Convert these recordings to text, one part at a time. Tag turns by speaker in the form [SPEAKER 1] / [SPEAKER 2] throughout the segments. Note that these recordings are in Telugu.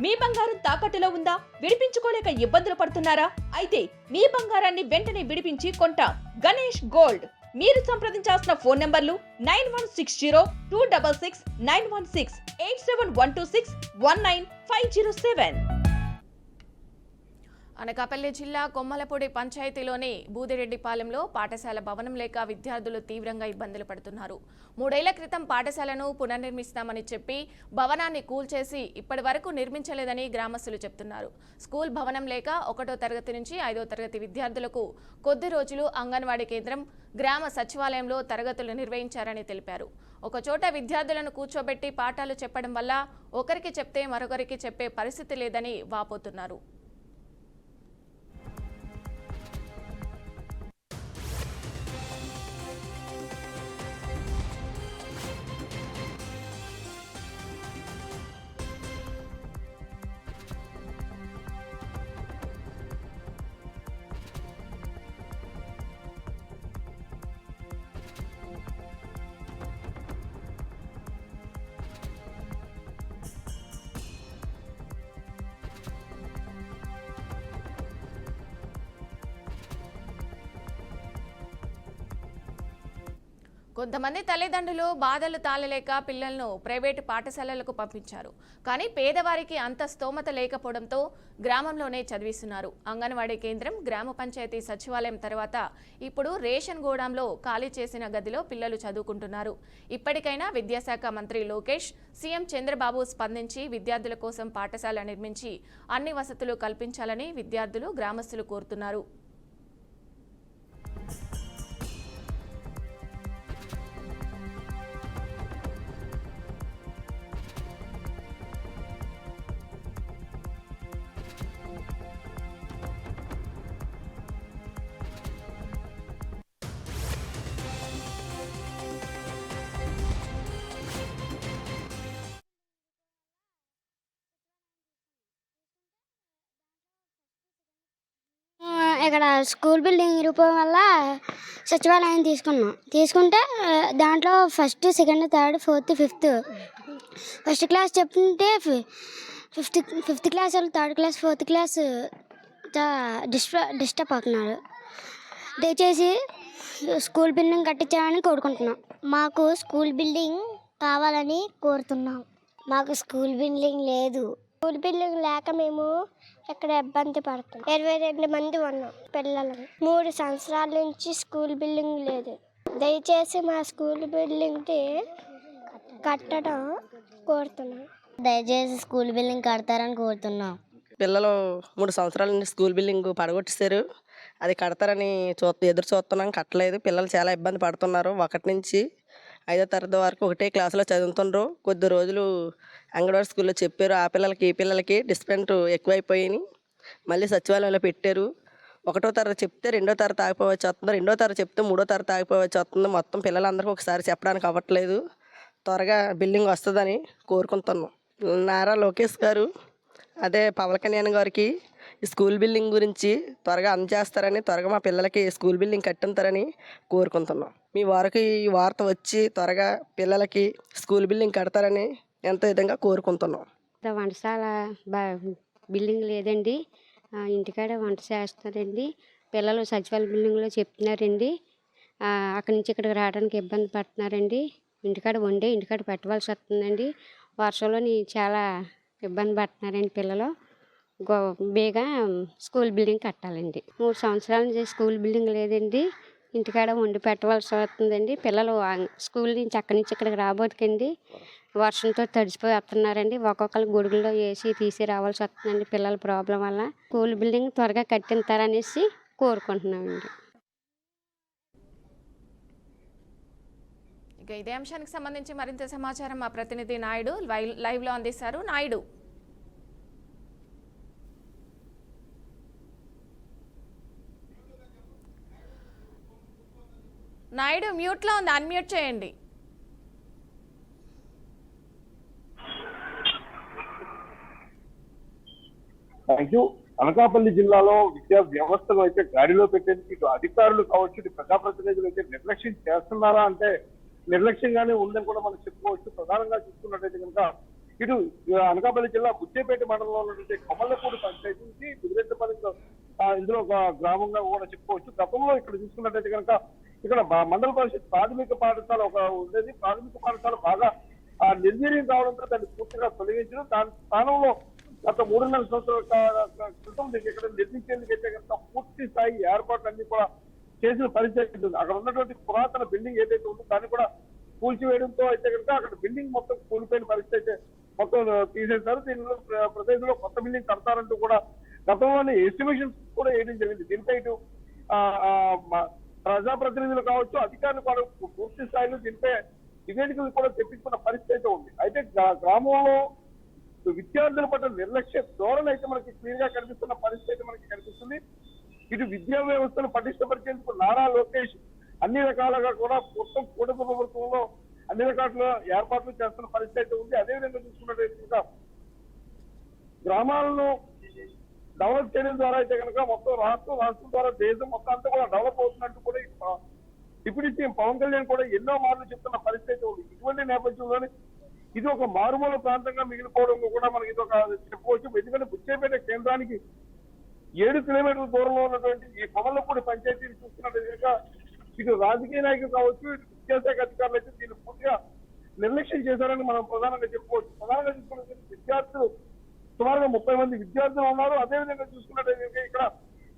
[SPEAKER 1] మీ బంగారం తాకట్టులో ఉందా? విడిపించుకోలేక ఇబ్బందులు పడుతున్నారా? అయితే మీ బంగారాన్ని వెంటనే విడిపించి కొంటాం. గణేష్ గోల్డ్. మీరు సంప్రదించాల్సిన ఫోన్ నంబర్లు 9160-266-916, 8712619507.
[SPEAKER 2] అనకాపల్లి జిల్లా కొమ్మలపూడి పంచాయతీలోని బూదిరెడ్డిపాలెంలో పాఠశాల భవనం లేక విద్యార్థులు తీవ్రంగా ఇబ్బందులు పడుతున్నారు. 3 ఏళ్ల క్రితం పాఠశాలను పునర్నిర్మిస్తామని చెప్పి భవనాన్ని కూల్చేసి ఇప్పటి వరకు నిర్మించలేదని గ్రామస్తులు చెప్తున్నారు. స్కూల్ భవనం లేక 1వ తరగతి నుంచి 5వ తరగతి విద్యార్థులకు కొద్ది రోజులు అంగన్వాడీ కేంద్రం, గ్రామ సచివాలయంలో తరగతులు నిర్వహించారని తెలిపారు. ఒకచోట విద్యార్థులను కూర్చోబెట్టి పాఠాలు చెప్పడం వల్ల ఒకరికి చెప్తే మరొకరికి చెప్పే పరిస్థితి లేదని వాపోతున్నారు. కొంతమంది తల్లిదండ్రులు బాధలు తాళలేక పిల్లలను ప్రైవేటు పాఠశాలలకు పంపించారు. కానీ పేదవారికి అంత స్తోమత లేకపోవడంతో గ్రామంలోనే చదివిస్తున్నారు. అంగన్వాడీ కేంద్రం, గ్రామ పంచాయతీ సచివాలయం తర్వాత ఇప్పుడు రేషన్ గోడాంలో ఖాళీ చేసిన గదిలో పిల్లలు చదువుకుంటున్నారు. ఇప్పటికైనా విద్యాశాఖ మంత్రి లోకేష్, సీఎం చంద్రబాబు స్పందించి విద్యార్థుల కోసం పాఠశాల నిర్మించి అన్ని వసతులు కల్పించాలని విద్యార్థులు, గ్రామస్తులు కోరుతున్నారు.
[SPEAKER 3] ఇక్కడ స్కూల్ బిల్డింగ్ ఇరిగిపోవడం వల్ల సచివాలయం తీసుకుంటే దాంట్లో 1st, 2nd, 3rd, 4th, 5th first class చెప్తుంటే 5th క్లాస్ వాళ్ళు 3rd class, 4th class disturb అవుతున్నారు. దయచేసి స్కూల్ బిల్డింగ్ కట్టించాలని కోరుకుంటున్నాం. మాకు స్కూల్ బిల్డింగ్ కావాలని కోరుతున్నాం. మాకు స్కూల్ బిల్డింగ్ లేదు. స్కూల్ బిల్డింగ్ లేక మేము ఇక్కడ ఇబ్బంది పడుతున్నాం. 22 మంది ఉన్నాం పిల్లలు. 3 సంవత్సరాల నుంచి స్కూల్ బిల్డింగ్ లేదు. దయచేసి మా స్కూల్ బిల్డింగ్ కట్టడం కోరుతున్నాం. దయచేసి స్కూల్ బిల్డింగ్ కడతారని కోరుతున్నాం.
[SPEAKER 4] పిల్లలు 3 సంవత్సరాల నుంచి స్కూల్ బిల్డింగ్ పడగొట్టేశారు. అది కడతారని ఎదురు చూస్తున్నాం, కట్టలేదు. పిల్లలు చాలా ఇబ్బంది పడుతున్నారు. 1 నుంచి 5వ తరగతి వరకు ఒకటే క్లాసులో చదువుతుండ్రు. కొద్ది రోజులు అంగన్వాడీ స్కూల్లో చెప్పారు. ఆ పిల్లలకి ఈ పిల్లలకి డిస్టెన్స్ ఎక్కువైపోయి మళ్ళీ సచివాలయంలో పెట్టారు. 1వ తరగతి చెప్తే 2వ తరగతి ఆగిపోవచ్చు వస్తుంది, 2వ తరగతి చెప్తే 3వ తరగతి ఆగిపోవచ్చు వస్తుంది. మొత్తం పిల్లలందరికీ ఒకసారి చెప్పడానికి అవ్వట్లేదు. త్వరగా బిల్డింగ్ వస్తుందని కోరుకుంటున్నాం. నారా లోకేష్ గారు, అదే పవన్ కళ్యాణ్ గారికి ఈ స్కూల్ బిల్డింగ్ గురించి త్వరగా అందజేస్తారని, త్వరగా మా పిల్లలకి స్కూల్ బిల్డింగ్ కట్టింతారని కోరుకుంటున్నాం. మీ వారికి ఈ వార్త వచ్చి త్వరగా పిల్లలకి స్కూల్ బిల్డింగ్ కడతారని ఎంతో విధంగా కోరుకుంటున్నాం.
[SPEAKER 3] వంటశాల బిల్డింగ్ లేదండి. ఇంటికాడ వంట చేస్తారండి. పిల్లలు సచివాలయ బిల్డింగ్లో చెప్తున్నారండి. అక్కడి నుంచి ఇక్కడికి రావడానికి ఇబ్బంది పడుతున్నారండి. ఇంటికాడ పెట్టవలసి వస్తుందండి. వర్షంలోని చాలా ఇబ్బంది పడుతున్నారండి పిల్లలు. బేగా స్కూల్ బిల్డింగ్ కట్టాలండి. 3 సంవత్సరాల నుంచి స్కూల్ బిల్డింగ్ లేదండి. ఇంటికాడ వండి పెట్టవలసి వస్తుందండి. పిల్లలు స్కూల్ నుంచి అక్కడి నుంచి ఇక్కడికి రాబోతుకండి వర్షంతో తడిసిపోయి వస్తున్నారండి. ఒక్కొక్కరు గొడుగుల్లో వేసి తీసి రావాల్సి వస్తుందండి పిల్లల ప్రాబ్లం వల్ల. స్కూల్ బిల్డింగ్ త్వరగా కట్టింతారనేసి కోరుకుంటున్నామండి.
[SPEAKER 2] ఇక ఇదే అంశానికి సంబంధించి మరింత సమాచారం మా ప్రతినిధి నాయుడు లైవ్లో అందిస్తారు. నాయుడు మ్యూట్లో ఉంది, అన్మ్యూట్ చేయండి.
[SPEAKER 5] Thank you. అనకాపల్లి జిల్లాలో విద్యా వ్యవస్థను అయితే గాడిలో పెట్టేందుకు ఇటు అధికారులు కావచ్చు, ఇటు ప్రజాప్రతినిధులు అయితే నిర్లక్ష్యం చేస్తున్నారా అంటే నిర్లక్ష్యంగానే ఉందని కూడా మనం చెప్పుకోవచ్చు. ప్రధానంగా చూసుకున్నట్టయితే కనుక ఇటు అనకాపల్లి జిల్లా బుచ్చేపేట మండలంలో ఉన్నటువంటి కమలపూడి పంచాయతీ నుంచి దుర్గేశ్వరపల్లి ఇందులో ఒక గ్రామంగా కూడా చెప్పుకోవచ్చు. గతంలో ఇక్కడ చూసుకున్నట్టయితే కనుక ఇక్కడ మండల పరిషత్ ప్రాథమిక పాఠశాల ఒక ఉండేది. ప్రాథమిక పాఠశాల బాగా నిర్వీర్యం కావడంతో దాన్ని పూర్తిగా తొలగించడం, దాని స్థానంలో గత 3.5 సంవత్సరాల క్రితం ఇక్కడ నిర్మించేందుకైతే కనుక పూర్తి స్థాయి ఏర్పాట్లన్నీ కూడా చేసిన పరిస్థితి ఉంటుంది. అక్కడ ఉన్నటువంటి పురాతన బిల్డింగ్ ఏదైతే ఉందో దాన్ని కూడా కూల్చివేయడంతో అయితే కనుక అక్కడ బిల్డింగ్ మొత్తం కూలిపోయిన పరిస్థితి అయితే మొత్తం తీసేశారు. దీనిలో ప్రదేశంలో కొత్త బిల్డింగ్ కడతారంటూ కూడా గతంలోనే ఎస్టిమేషన్స్ కూడా వేయడం జరిగింది. దీనిపై ఇటు ప్రజాప్రతినిధులు కావచ్చు, అధికారులు కూడా పూర్తి స్థాయిలో దీనిపై నివేదికలు కూడా తెప్పించుకున్న పరిస్థితి అయితే ఉంది. అయితే గ్రామంలో విద్యార్థుల పట్ల నిర్లక్ష్య ధోరణి అయితే మనకి క్లియర్ గా కనిపిస్తున్న పరిస్థితి అయితే మనకి కనిపిస్తుంది. ఇటు విద్యా వ్యవస్థను పటిష్టపరిచేందుకు నారా లోకేష్ అన్ని రకాలుగా కూడా మొత్తం కూటమి ప్రభుత్వంలో అన్ని రకాల ఏర్పాట్లు చేస్తున్న పరిస్థితి అయితే ఉంది. అదేవిధంగా చూసుకున్నట్లయితే ఇంకా గ్రామాలను డెవలప్ చేయడం ద్వారా అయితే కనుక మొత్తం రాష్ట్రం ద్వారా దేశం మొత్తం అంతా కూడా డెవలప్ అవుతున్నట్టు కూడా డిప్యూటీ సీఎం పవన్ కళ్యాణ్ కూడా ఎన్నో మార్లు చెప్తున్న పరిస్థితి ఉంది. ఇటువంటి నేపథ్యంలోనే ఇది ఒక మారుమూల ప్రాంతంగా మిగిలిపోవడం కూడా మనకి ఇది ఒక చెప్పుకోవచ్చు. ఎందుకంటే బుచ్చేపేట కేంద్రానికి 7 కిలోమీటర్ల దూరంలో ఉన్నటువంటి ఈ కమలపూడి పంచాయతీని చూస్తున్నట్టు ఇటు రాజకీయ నాయకులు కావచ్చు, ఇటు విద్యాశాఖ అధికారులు అయితే దీన్ని పూర్తిగా నిర్లక్ష్యం చేశారని మనం ప్రధానంగా చెప్పుకోవచ్చు. ప్రధానంగా చూసుకున్నట్టు విద్యార్థులు సుమారుగా 30 మంది విద్యార్థులు ఉన్నారు. అదేవిధంగా చూసుకున్నట్లయితే ఇక్కడ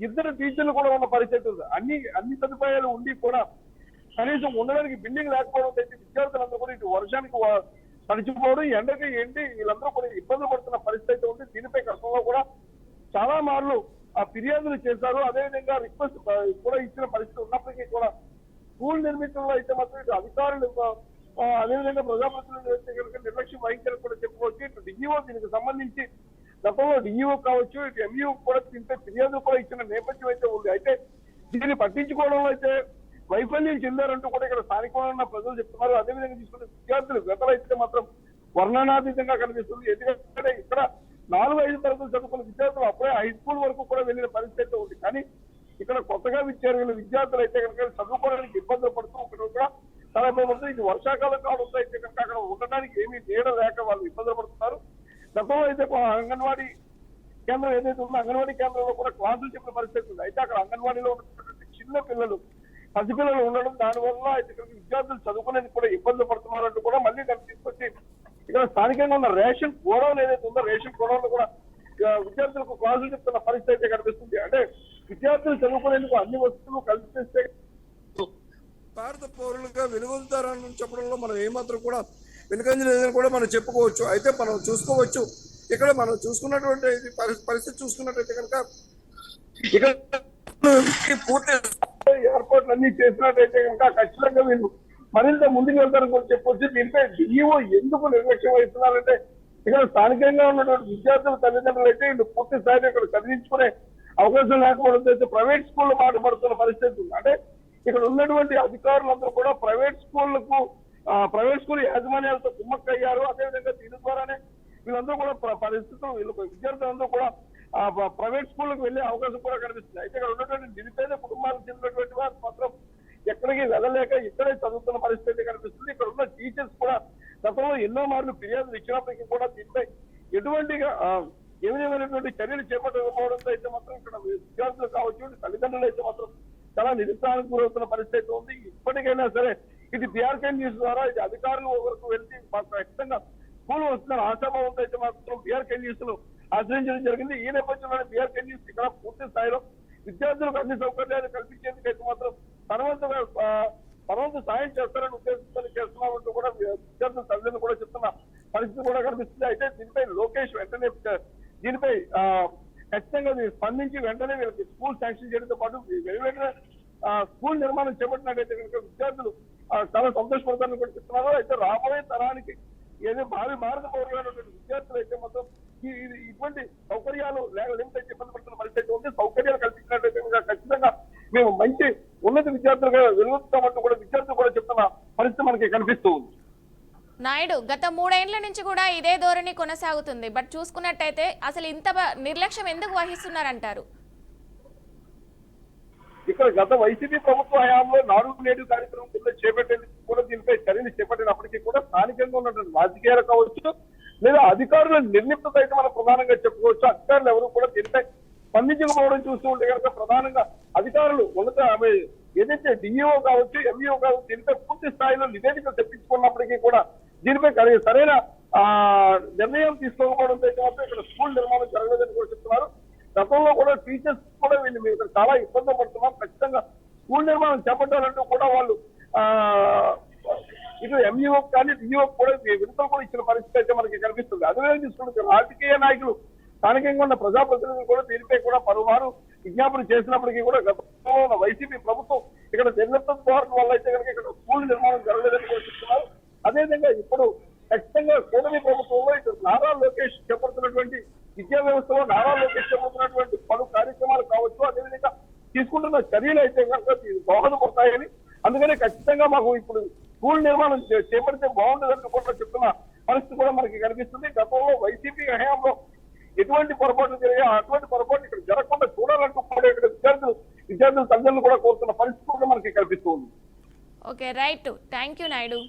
[SPEAKER 5] 2 టీచర్లు కూడా ఉన్న పరిస్థితి ఉంది. అన్ని సదుపాయాలు ఉండి కూడా కనీసం ఉండడానికి బిల్డింగ్ లేకపోవడం అయితే విద్యార్థులందరూ కూడా ఇటు వర్షానికి తడిచిపోవడం, ఎండకి ఎండి వీళ్ళందరూ కూడా ఇబ్బందులు పడుతున్న పరిస్థితి ఉంది. దీనిపై గతంలో కూడా చాలా మార్లు ఫిర్యాదులు చేశారు. అదేవిధంగా రిక్వెస్ట్ కూడా ఇచ్చిన పరిస్థితి ఉన్నప్పటికీ కూడా స్కూల్ నిర్మించడంలో అయితే మాత్రం ఇటు అధికారులు అదేవిధంగా ప్రజాప్రతినిధులు అయితే కనుక నిర్లక్ష్యం వహించాలని కూడా చెప్పుకోవచ్చు. ఇటు డిఈఓ దీనికి సంబంధించి గతంలో డిఈఓ కావచ్చు, ఇటు ఎంఈఓ కూడా దీంతో ఫిర్యాదులు కూడా ఇచ్చిన నేపథ్యం అయితే ఉంది. అయితే దీన్ని పట్టించుకోవడంలో అయితే వైఫల్యం చెందారంటూ కూడా ఇక్కడ స్థానికంగా ఉన్న ప్రజలు చెప్తున్నారు. అదేవిధంగా తీసుకున్న విద్యార్థులు గతలైతే మాత్రం వర్ణనాతీతంగా కనిపిస్తుంది. ఎందుకంటే ఇక్కడ 4-5 తరగతులు చదువుకున్న విద్యార్థులు అప్పుడే హై స్కూల్ వరకు కూడా వెళ్ళిన పరిస్థితి ఉంది. కానీ ఇక్కడ కొత్తగా చేరిన విద్యార్థులు అయితే కనుక చదువుకోవడానికి ఇబ్బందులు పడుతూ ఇక్కడ కూడా చాలా ఇబ్బంది. ఇది వర్షాకాలం కావడంతో అయితే కనుక అక్కడ ఉండడానికి ఏమీ నీడ లేక వాళ్ళు ఇబ్బందులు పడుతున్నారు. గతంలో అయితే అంగన్వాడీ కేంద్రం ఏదైతే ఉందో అంగన్వాడీ కేంద్రంలో కూడా క్లాసులు చెప్పిన పరిస్థితి ఉంది. అయితే అక్కడ అంగన్వాడీలో ఉన్నటువంటి చిన్న పిల్లలు, పసిపిల్లలు ఉండడం, దానివల్ల అయితే ఇక్కడ విద్యార్థులు చదువుకునేది కూడా ఇబ్బందులు పడుతున్నారంటూ కూడా మళ్ళీ దాన్ని తీసుకొచ్చి ఇక్కడ స్థానికంగా ఉన్న రేషన్ గోడౌన్ ఏదైతే ఉందో రేషన్ గోడౌన్ కూడా విద్యార్థులకు క్లాసులు చెప్తున్న పరిస్థితి అయితే కనిపిస్తుంది. అంటే విద్యార్థులు చదువుకునేందుకు అన్ని వస్తువులు కల్పిస్తే
[SPEAKER 6] భారత పౌరులుగా వెలుగొందుతారని చెప్పడంలో మనం ఏమాత్రం కూడా వెనుకంజ లేదని కూడా మనం చెప్పుకోవచ్చు. అయితే మనం చూసుకోవచ్చు, ఇక్కడ మనం చూసుకున్నటువంటి పరిస్థితి చూసుకున్నట్టయితే కనుక ఇక్కడ పూర్తి ఏర్పాట్లు అన్ని చేసినట్టయితే కనుక ఖచ్చితంగా వీళ్ళు మరింత ముందుకు వెళ్తారని కూడా చెప్పొచ్చు. దీనిపై డిఈఓ ఎందుకు నిర్లక్ష్యం వహిస్తున్నారంటే ఇక్కడ స్థానికంగా ఉన్నటువంటి విద్యార్థుల తల్లిదండ్రులు అయితే వీళ్ళు పూర్తి స్థాయిలో ఇక్కడ చదివించుకునే అవకాశం లేకపోవడంతో అయితే ప్రైవేట్ స్కూల్లో బాధపడుతున్న పరిస్థితి ఉంది. అంటే ఇక్కడ ఉన్నటువంటి అధికారులందరూ కూడా ప్రైవేట్ స్కూల్ యాజమాన్యాలతో కుమ్మక్కయ్యారు. అదేవిధంగా దీని ద్వారానే వీళ్ళందరూ కూడా పరిస్థితులు వీళ్ళు విద్యార్థులందరూ కూడా ప్రైవేట్ స్కూళ్ళకు వెళ్లే అవకాశం కూడా కనిపిస్తుంది. అయితే ఇక్కడ ఉన్నటువంటి నిరుపేద కుటుంబాలకు చెందినటువంటి వారు మాత్రం ఎక్కడికి వెళ్ళలేక ఇక్కడే చదువుతున్న పరిస్థితి కనిపిస్తుంది. ఇక్కడ ఉన్న టీచర్స్ కూడా గతంలో ఎన్నో మార్లు ఫిర్యాదులు ఇచ్చినప్పటికీ కూడా దీనిపై ఎటువంటి ఏ విధమైనటువంటి చర్యలు చేపట్టకపోవడంతో అయితే మాత్రం ఇక్కడ విద్యార్థులు కావచ్చు, తల్లిదండ్రులు అయితే మాత్రం చాలా నిరుత్సాహానికి గురవుతున్న పరిస్థితి ఉంది. ఇప్పటికైనా సరే ఇది బీఆర్కే న్యూస్ ద్వారా ఇది అధికారులు వరకు వెళ్తే మాకు ఖచ్చితంగా స్కూల్ వస్తున్న ఆశాభావంతో అయితే మాత్రం బీఆర్కే న్యూస్ ను ఆశ్రయించడం జరిగింది. ఈ నేపథ్యంలోనే బీఆర్కే న్యూస్ ఇక్కడ పూర్తి స్థాయిలో విద్యార్థులకు అన్ని సౌకర్యాలు కల్పించేందుకైతే మాత్రం తనవంతు సాయం చేస్తారని ఉద్దేశంతో చేస్తున్నామంటూ కూడా విద్యార్థుల తల్లిదండ్రులు కూడా చెప్తున్న పరిస్థితి కూడా కనిపిస్తుంది. అయితే దీనిపై లోకేష్ వెంటనే దీనిపై ఖచ్చితంగా స్పందించి వెంటనే వీళ్ళకి స్కూల్ శాంక్షన్ చేయడంతో పాటు వెంటనే స్కూల్ నిర్మాణం చేపట్టినట్టయితే కనుక విద్యార్థులు చాలా సంతోషపడతారని కూడా చెప్తున్నారు. అయితే రాబోయే తరానికి ఏదో భారత పౌరులైనటువంటి విద్యార్థులు అయితే మొత్తం ఇటువంటి సౌకర్యాలు లేకపోతే ఇబ్బంది పడుతున్న పరిస్థితి ఉంది. సౌకర్యాలు కల్పించినట్టయితే ఖచ్చితంగా మేము మంచి ఉన్నత విద్యార్థులుగా వెలుగుతామంటూ కూడా విద్యార్థులు కూడా చెప్తున్న పరిస్థితి మనకి కనిపిస్తూ ఉంది.
[SPEAKER 2] నాయుడు, గత 3 ఏళ్ల నుంచి కూడా ఇదే ధోరణి కొనసాగుతుంది. బట్ చూసుకున్నట్టయితే అసలు ఇంత నిర్లక్ష్యం ఎందుకు వహిస్తున్నారంటారు?
[SPEAKER 5] ఇక్కడ గత వైసీపీ ప్రభుత్వ హయాంలో నాడు నేడు కార్యక్రమం కింద చేపట్టేందుకు కూడా దీనిపై చర్యలు చేపట్టినప్పటికీ కూడా స్థానికంగా ఉన్నటువంటి రాజకీయాలు కావచ్చు, లేదా అధికారుల నిర్లిప్తత అయితే మనం ప్రధానంగా చెప్పుకోవచ్చు. అధికారులు ఎవరు కూడా దీనిపై స్పందించకపోవడం చూస్తూ ఉంటే కనుక ప్రధానంగా అధికారులు ఏదైతే డిఈఓ కావచ్చు, ఎంఈఓ కావచ్చు, దీనిపై పూర్తి స్థాయిలో నివేదిక తెప్పించుకున్నప్పటికీ కూడా దీనిపై సరైన నిర్ణయం తీసుకోకపోవడంతో అయితే మాత్రం ఇక్కడ స్కూల్ నిర్మాణం జరగలేదని కూడా చెప్తున్నారు. గతంలో కూడా టీచర్స్ కూడా వీళ్ళు మీరు చాలా ఇబ్బంది పడుతున్నారు. ఖచ్చితంగా స్కూల్ నిర్మాణం చేపట్టాలంటూ కూడా వాళ్ళు ఇటు ఎంఈఓ కానీ డిఈఓ కూడా విడుదల కూడా ఇచ్చిన పరిస్థితి అయితే మనకి కనిపిస్తుంది. అదేవిధంగా తీసుకుంటే రాజకీయ నాయకులు, స్థానికంగా ఉన్న ప్రజాప్రతినిధులు కూడా దీనిపై కూడా పలుమారు విజ్ఞాపన చేసినప్పటికీ కూడా గతంలో ఉన్న వైసీపీ ప్రభుత్వం ఇక్కడ నిర్లక్ష్యం ధోరణి వల్ల అయితే కనుక ఇక్కడ స్కూల్ నిర్మాణం జరగలేదని కూడా చెప్తున్నారు. అదేవిధంగా ఇప్పుడు ఖచ్చితంగా కూటమి ప్రభుత్వంలో ఇటు నారా లోకేష్ చేపడుతున్నటువంటి విద్యా వ్యవస్థలో నారా లోకేష్ చేపడుతున్నటువంటి పలు కార్యక్రమాలు కావచ్చు, అదేవిధంగా తీసుకుంటున్న చర్యలు అయితే కనుక దోహదపడతాయని, అందుకనే ఖచ్చితంగా మాకు ఇప్పుడు స్కూల్ నిర్మాణం చేపడితే బాగుంటుందని కూడా చెప్తున్న పరిస్థితి కూడా మనకి కనిపిస్తుంది. గతంలో వైసీపీ హయాంలో ఎటువంటి పొరపాట్లు జరిగాయో అటువంటి పొరపాటు ఇక్కడ జరగకుండా చూడాలంటూ కూడా ఇక్కడ విద్యార్థుల తల్లిదండ్రులు కూడా కోరుతున్న పరిస్థితి కూడా మనకి కనిపిస్తుంది.
[SPEAKER 2] Okay, right. Thank you Naidu.